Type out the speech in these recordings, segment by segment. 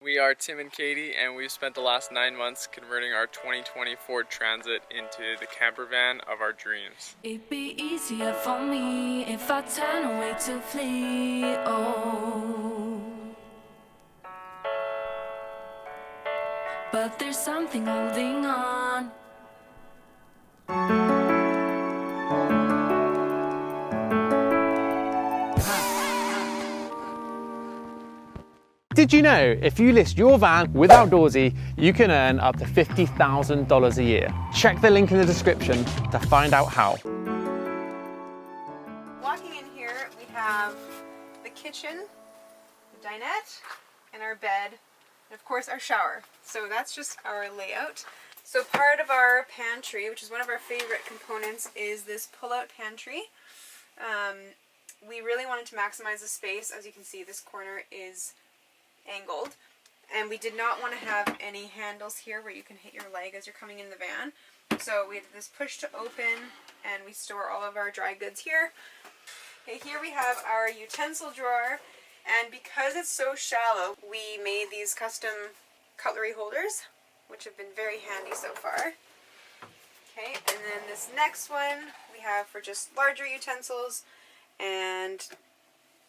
We are Tim and Katie, and we've spent the last 9 months converting our 2020 Ford Transit into the camper van of our dreams. It'd be easier for me if I turn away to flee, oh. But there's something holding on. Did you know if you list your van with Outdoorsy, you can earn up to $50,000 a year? Check the link in the description to find out how. Walking in here, we have the kitchen, the dinette, and our bed, and of course our shower. So that's just our layout. So part of our pantry, which is one of our favorite components, is this pull-out pantry. We really wanted to maximize the space. As you can see, this corner is angled, and we did not want to have any handles here where you can hit your leg as you're coming in the van. So we have this push to open, and we store all of our dry goods here. Okay, here we have our utensil drawer, and because it's so shallow, we made these custom cutlery holders, which have been very handy so far. Okay, and then this next one we have for just larger utensils and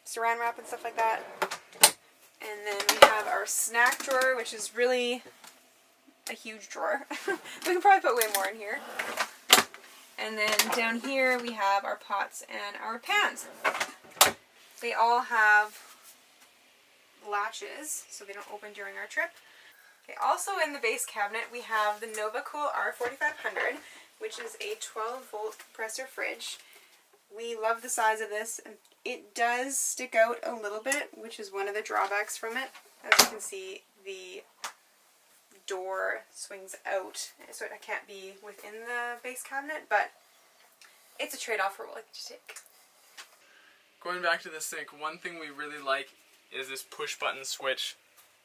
saran wrap and stuff like that. And then we have our snack drawer, which is really a huge drawer. We can probably put way more in here. And then down here we have our pots and our pans. They all have latches, so they don't open during our trip. Okay, also in the base cabinet we have the NovaCool R4500, which is a 12-volt compressor fridge. We love the size of this. It does stick out a little bit, which is one of the drawbacks from it. As you can see, the door swings out, so it can't be within the base cabinet, but it's a trade-off we're willing to take. Going back to the sink, one thing we really like is this push button switch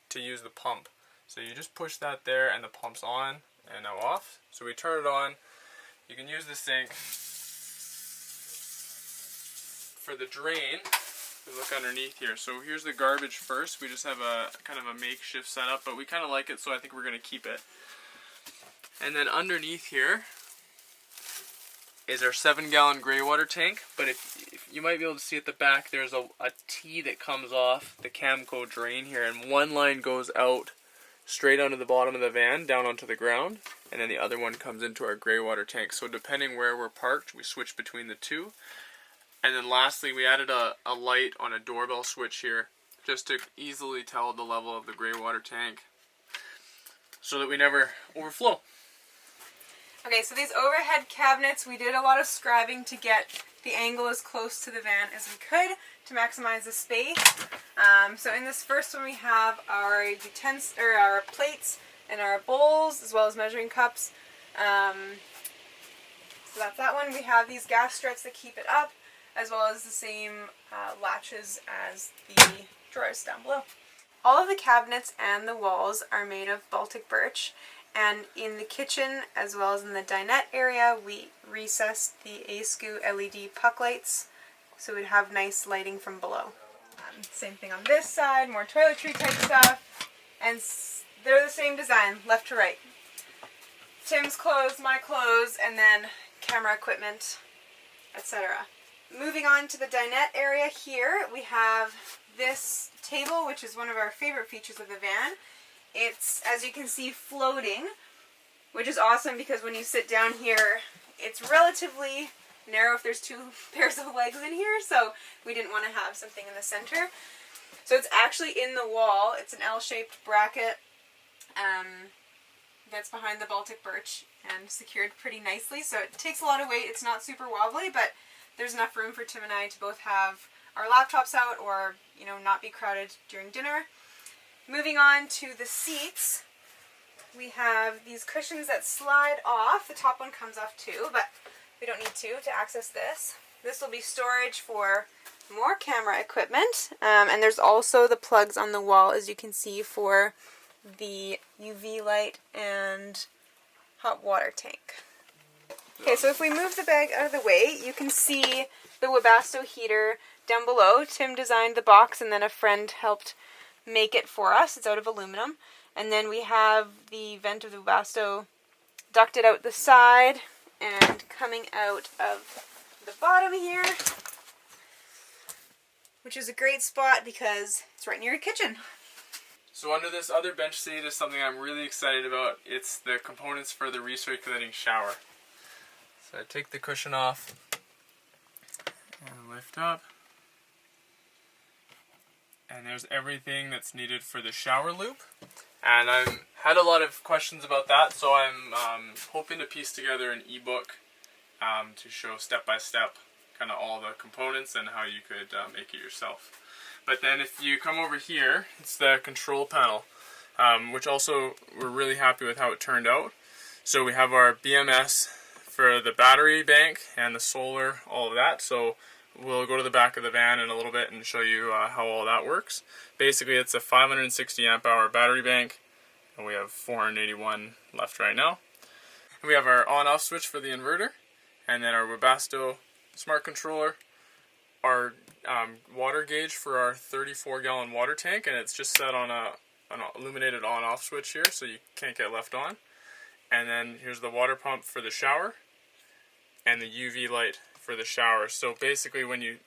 to use the pump. So you just push that there and the pump's on and now off. So we turn it on. You can use the sink. For the drain, we look underneath here. So here's the garbage first. We just have a kind of a makeshift setup, but we kind of like it, so I think we're going to keep it. And then underneath here is our 7-gallon gray water tank. But if you might be able to see at the back, there's a T that comes off the Camco drain here, and one line goes out straight onto the bottom of the van, down onto the ground, and then the other one comes into our gray water tank. So depending where we're parked, we switch between the two. And then lastly, we added a light on a doorbell switch here, just to easily tell the level of the gray water tank, so that we never overflow. Okay, so these overhead cabinets, we did a lot of scribing to get the angle as close to the van as we could to maximize the space. So in this first one we have our utensils, or our plates and our bowls, as well as measuring cups. So that's that one. We have these gas struts that keep it up, as well as the same latches as the drawers down below. All of the cabinets and the walls are made of Baltic birch, and in the kitchen as well as in the dinette area we recessed the ASCU LED puck lights so we'd have nice lighting from below. Same thing on this side, more toiletry type stuff, and they're the same design, left to right. Tim's clothes, my clothes, and then camera equipment, etc. Moving on to the dinette area here, we have this table, which is one of our favorite features of the van. It's, as you can see, floating, which is awesome because when you sit down here, it's relatively narrow if there's two pairs of legs in here, so we didn't want to have something in the center. So it's actually in the wall. It's an L-shaped bracket that's behind the Baltic birch and secured pretty nicely, so it takes a lot of weight. It's not super wobbly, but there's enough room for Tim and I to both have our laptops out or, you know, not be crowded during dinner. Moving on to the seats, we have these cushions that slide off. The top one comes off too, but we don't need to access this. This will be storage for more camera equipment, and there's also the plugs on the wall, as you can see, for the UV light and hot water tank. Okay, so if we move the bag out of the way, you can see the Webasto heater down below. Tim designed the box, and then a friend helped make it for us. It's out of aluminum. And then we have the vent of the Webasto ducted out the side and coming out of the bottom here, which is a great spot because it's right near your kitchen. So under this other bench seat is something I'm really excited about. It's the components for the recirculating shower. So I take the cushion off and lift up. And there's everything that's needed for the shower loop. And I've had a lot of questions about that, so I'm hoping to piece together an ebook to show step by step kind of all the components and how you could make it yourself. But then if you come over here, it's the control panel, which also we're really happy with how it turned out. So we have our BMS for the battery bank and the solar, all of that. So we'll go to the back of the van in a little bit and show you how all that works. Basically, it's a 560 amp hour battery bank, and we have 481 left right now. And we have our on-off switch for the inverter, and then our Webasto smart controller, our water gauge for our 34-gallon water tank, and it's just set on an illuminated on-off switch here, so you can't get left on. And then here's the water pump for the shower, and the UV light for the shower. So basically when you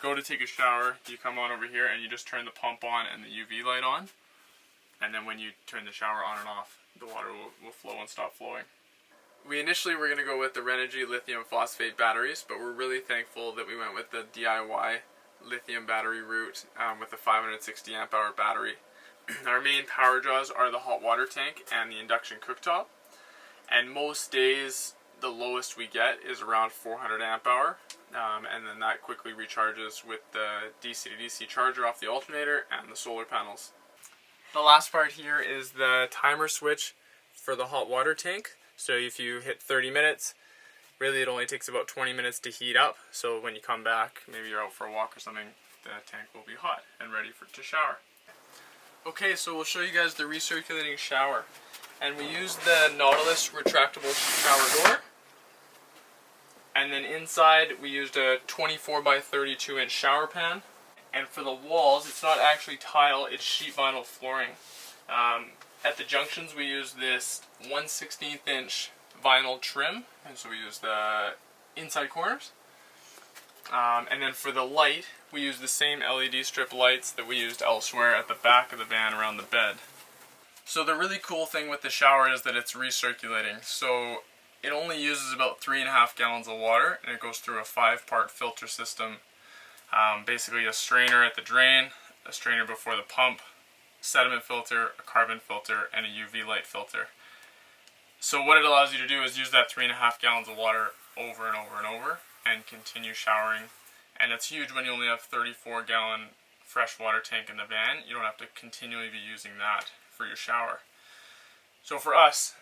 go to take a shower, you come on over here and you just turn the pump on and the UV light on, and then when you turn the shower on and off, the water will flow and stop flowing. We initially were going to go with the Renogy lithium phosphate batteries, but we're really thankful that we went with the DIY lithium battery route with the 560 amp hour battery. Our main power draws are the hot water tank and the induction cooktop, and most days the lowest we get is around 400 amp hour, and then that quickly recharges with the DC to DC charger off the alternator and the solar panels. The last part here is the timer switch for the hot water tank. So if you hit 30 minutes, really it only takes about 20 minutes to heat up, so when you come back, maybe you're out for a walk or something, the tank will be hot and ready to shower. Okay, so we'll show you guys the recirculating shower. And we used the Nautilus retractable shower door. And then inside we used a 24 by 32 inch shower pan. And for the walls, it's not actually tile, it's sheet vinyl flooring. At the junctions we used this 1/16 inch vinyl trim, and so we used the inside corners. And then for the light, we used the same LED strip lights that we used elsewhere at the back of the van around the bed. So the really cool thing with the shower is that it's recirculating. So it only uses about 3.5 gallons of water, and it goes through a 5-part filter system. Basically a strainer at the drain, a strainer before the pump, sediment filter, a carbon filter, and a UV light filter. So what it allows you to do is use that 3.5 gallons of water over and over and over and continue showering. And it's huge when you only have 34-gallon fresh water tank in the van. You don't have to continually be using that for your shower. So for us,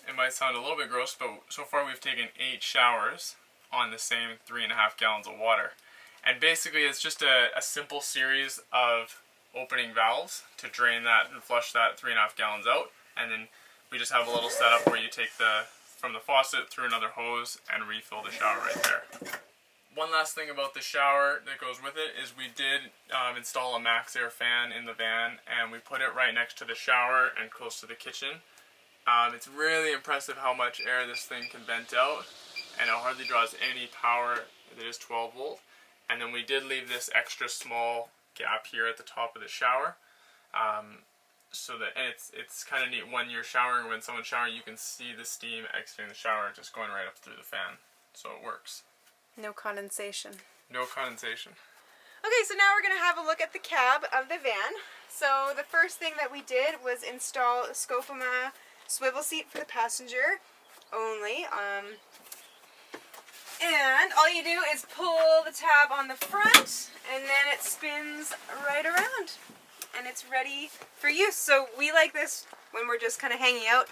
it might sound a little bit gross, but so far we've taken 8 showers on the same 3.5 gallons of water. And basically it's just a simple series of opening valves to drain that and flush that 3.5 gallons out. And then we just have a little setup where you take from the faucet through another hose and refill the shower right there. One last thing about the shower that goes with it is we did install a max air fan in the van, and we put it right next to the shower and close to the kitchen. It's really impressive how much air this thing can vent out, and it hardly draws any power. It is 12 volt. And then we did leave this extra small gap here at the top of the shower. And it's kind of neat when you're showering, when someone's showering, you can see the steam exiting the shower just going right up through the fan. So it works. No condensation. No condensation. Okay, so now we're going to have a look at the cab of the van. So the first thing that we did was install a Scopoma swivel seat for the passenger only. And all you do is pull the tab on the front, and then it spins right around. And it's ready for use. So we like this when we're just kind of hanging out.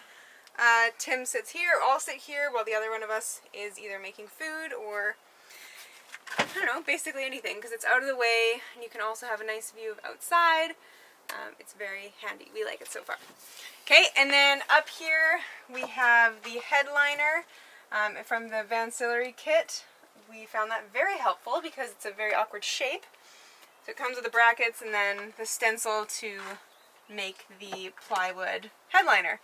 Tim sits here, I'll sit here, while the other one of us is either making food or, I don't know, basically anything, because it's out of the way, and you can also have a nice view of outside. It's very handy. We like it so far. Okay, and then up here we have the headliner from the Vancillary kit. We found that very helpful because it's a very awkward shape. So it comes with the brackets and then the stencil to make the plywood headliner.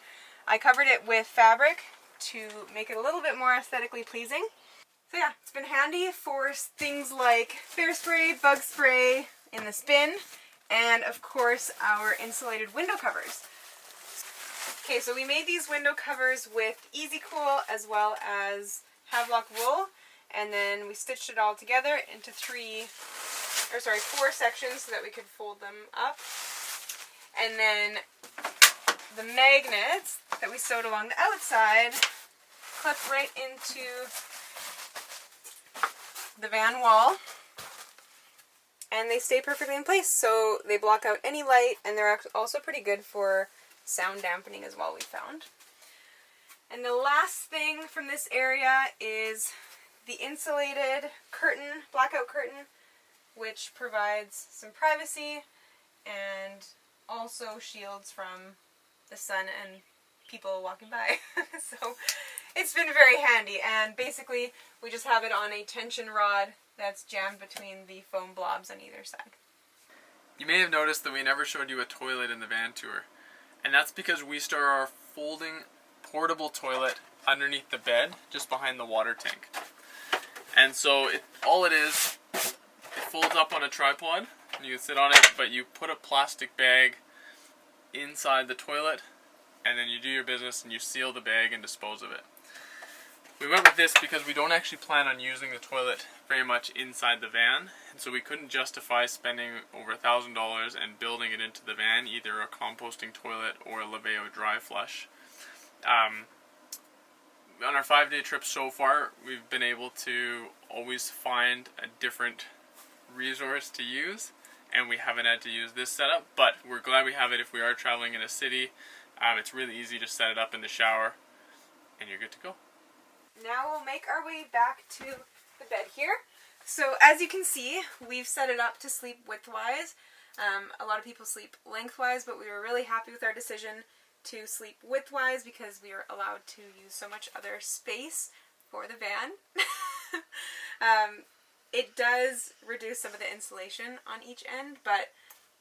I covered it with fabric to make it a little bit more aesthetically pleasing. So yeah, it's been handy for things like bear spray, bug spray in this bin, and of course our insulated window covers. Okay, so we made these window covers with Easy Cool as well as Havelock wool, and then we stitched it all together into four sections so that we could fold them up. And then the magnets that we sewed along the outside clip right into the van wall, and they stay perfectly in place, so they block out any light, and they're also pretty good for sound dampening as well, we found. And the last thing from this area is the insulated curtain, blackout curtain, which provides some privacy and also shields from the sun and people walking by. So it's been very handy, and basically we just have it on a tension rod that's jammed between the foam blobs on either side. You may have noticed that we never showed you a toilet in the van tour, and that's because we store our folding portable toilet underneath the bed just behind the water tank. And so all it is, it folds up on a tripod and you can sit on it, but you put a plastic bag inside the toilet and then you do your business and you seal the bag and dispose of it. We went with this because we don't actually plan on using the toilet very much inside the van, and so we couldn't justify spending over $1,000 and building it into the van, either a composting toilet or a Laveo dry flush. On our 5-day trip so far, we've been able to always find a different resource to use, and we haven't had to use this setup, but we're glad we have it if we are traveling in a city. It's really easy to set it up in the shower, and you're good to go. Now we'll make our way back to the bed here. So as you can see, we've set it up to sleep widthwise. A lot of people sleep lengthwise, but we were really happy with our decision to sleep widthwise because we are allowed to use so much other space for the van. It does reduce some of the insulation on each end, but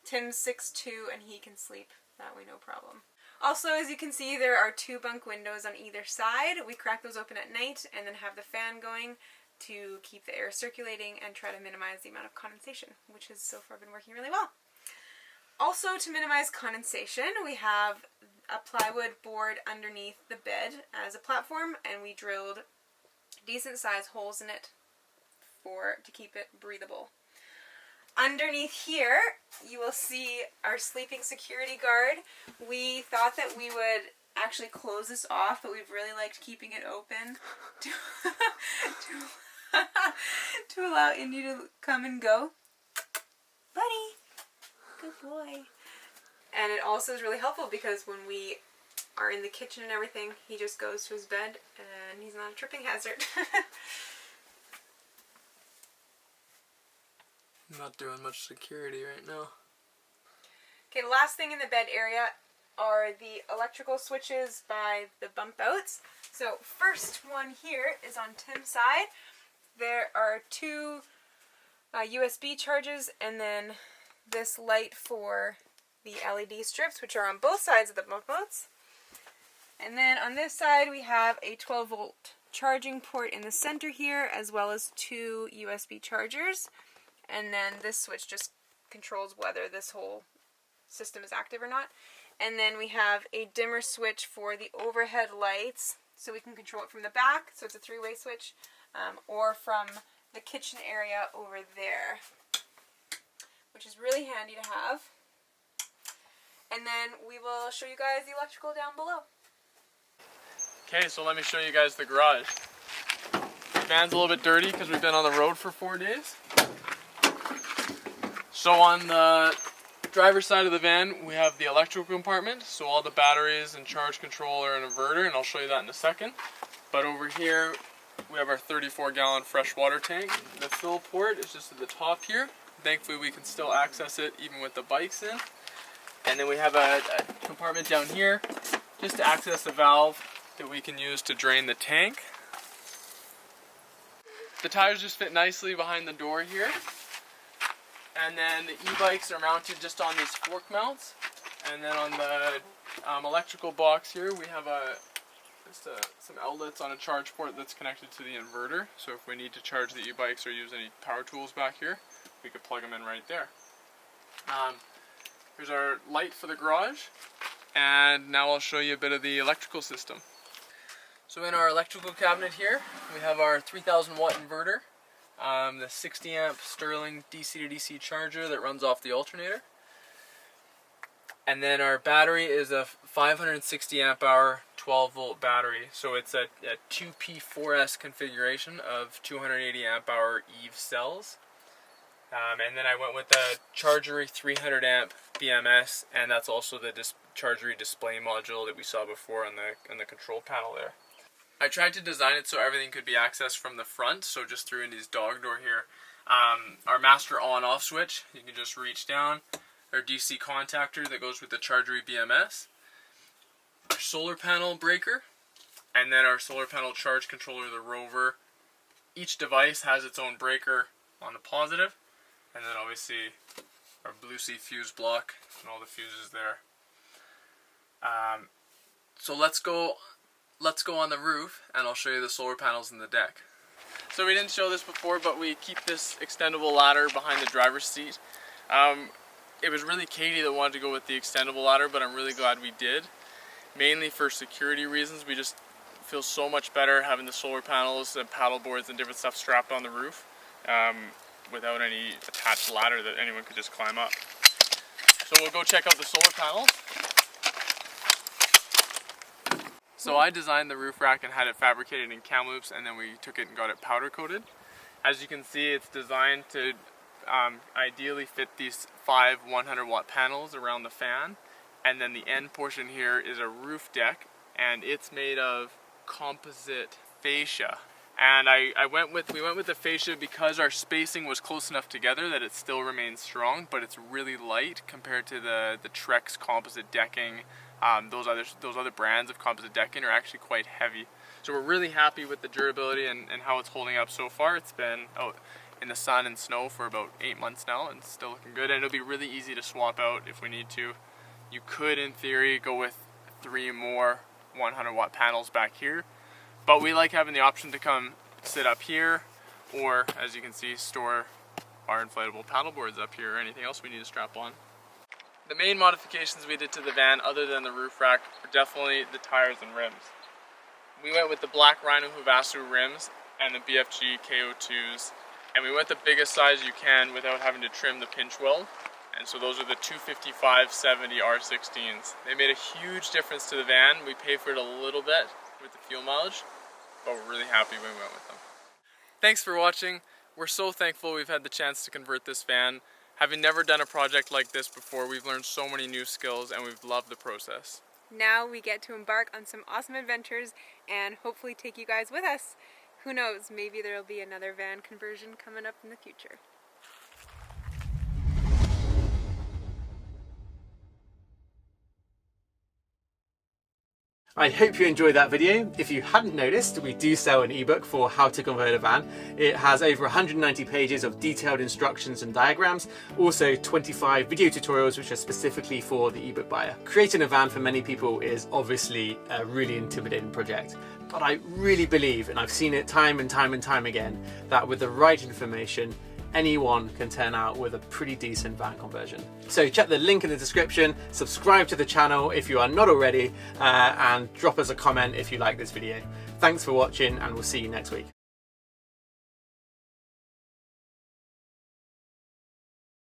Tim's 6'2" and he can sleep that way no problem. Also, as you can see, there are 2 bunk windows on either side. We crack those open at night and then have the fan going to keep the air circulating and try to minimize the amount of condensation, which has so far been working really well. Also, to minimize condensation, we have a plywood board underneath the bed as a platform, and we drilled decent sized holes in it to keep it breathable. Underneath here, you will see our sleeping security guard. We thought that we would actually close this off, but we've really liked keeping it open to allow Indy to come and go. Buddy, good boy. And it also is really helpful because when we are in the kitchen and everything, he just goes to his bed and he's not a tripping hazard. I'm not doing much security right now. Okay, the last thing in the bed area are the electrical switches by the bump outs. So first one here is on Tim's side. There are 2 USB charges and then this light for the LED strips, which are on both sides of the bump outs. And then on this side we have a 12-volt charging port in the center here, as well as 2 USB chargers. And then this switch just controls whether this whole system is active or not. And then we have a dimmer switch for the overhead lights, so we can control it from the back, so it's a 3-way switch, or from the kitchen area over there, which is really handy to have. And then we will show you guys the electrical down below. Okay, so let me show you guys the garage. The van's a little bit dirty because we've been on the road for 4 days. So on the driver's side of the van, we have the electrical compartment, so all the batteries and charge controller and inverter, and I'll show you that in a second. But over here, we have our 34-gallon fresh water tank. The fill port is just at the top here. Thankfully, we can still access it even with the bikes in. And then we have a compartment down here just to access the valve that we can use to drain the tank. The tires just fit nicely behind the door here. And then the e-bikes are mounted just on these fork mounts. And then on the electrical box here, we have some outlets on a charge port that's connected to the inverter. So if we need to charge the e-bikes or use any power tools back here, we could plug them in right there. Here's our light for the garage. And now I'll show you a bit of the electrical system. So in our electrical cabinet here, we have our 3000 watt inverter, the 60 amp Sterling DC to DC charger that runs off the alternator. And then our battery is a 560 amp hour 12 volt battery. So it's a 2P4S configuration of 280 amp hour EVE cells. And then I went with the Chargery 300 amp BMS, and that's also the Chargery display module that we saw before on the control panel there. I tried to design it so everything could be accessed from the front, so just through Indy's dog door here. Our master on-off switch, you can just reach down. Our DC contactor that goes with the Chargery BMS. Our solar panel breaker, and then our solar panel charge controller, the Rover. Each device has its own breaker on the positive, and then obviously our Blue Sea fuse block and all the fuses there. So let's go on the roof and I'll show you the solar panels in the deck. So we didn't show this before, but we keep this extendable ladder behind the driver's seat. It was really Katie that wanted to go with the extendable ladder, but I'm really glad we did. Mainly for security reasons. We just feel so much better having the solar panels and paddle boards and different stuff strapped on the roof without any attached ladder that anyone could just climb up. So we'll go check out the solar panels. So I designed the roof rack and had it fabricated in cam loops, and then we took it and got it powder coated. As you can see, it's designed to ideally fit these 5 100 watt panels around the fan, and then the end portion here is a roof deck, and it's made of composite fascia. And we went with the fascia because our spacing was close enough together that it still remains strong, but it's really light compared to the Trex composite decking. Those other brands of composite decking are actually quite heavy. So we're really happy with the durability and how it's holding up so far. It's been out in the sun and snow for about 8 months now, and it's still looking good, and it'll be really easy to swap out if we need to. You could, in theory, go with 3 more 100 watt panels back here, but we like having the option to come sit up here, or as you can see, store our inflatable paddle boards up here or anything else we need to strap on. The main modifications we did to the van, other than the roof rack, were definitely the tires and rims. We went with the black Rhino Havasu rims and the BFG KO2s, and we went the biggest size you can without having to trim the pinch weld. And so those are the 255/70 R16s. They made a huge difference to the van. We paid for it a little bit with the fuel mileage, but we're really happy when we went with them. Thanks for watching. We're so thankful we've had the chance to convert this van. Having never done a project like this before, we've learned so many new skills and we've loved the process. Now we get to embark on some awesome adventures and hopefully take you guys with us. Who knows, maybe there'll be another van conversion coming up in the future. I hope you enjoyed that video. If you hadn't noticed, we do sell an ebook for how to convert a van. It has over 190 pages of detailed instructions and diagrams, also 25 video tutorials which are specifically for the ebook buyer. Creating a van for many people is obviously a really intimidating project, but I really believe, and I've seen it time and time and time again, that with the right information, anyone can turn out with a pretty decent van conversion. So check the link in the description, subscribe to the channel if you are not already, and drop us a comment if you like this video. Thanks for watching, and we'll see you next week.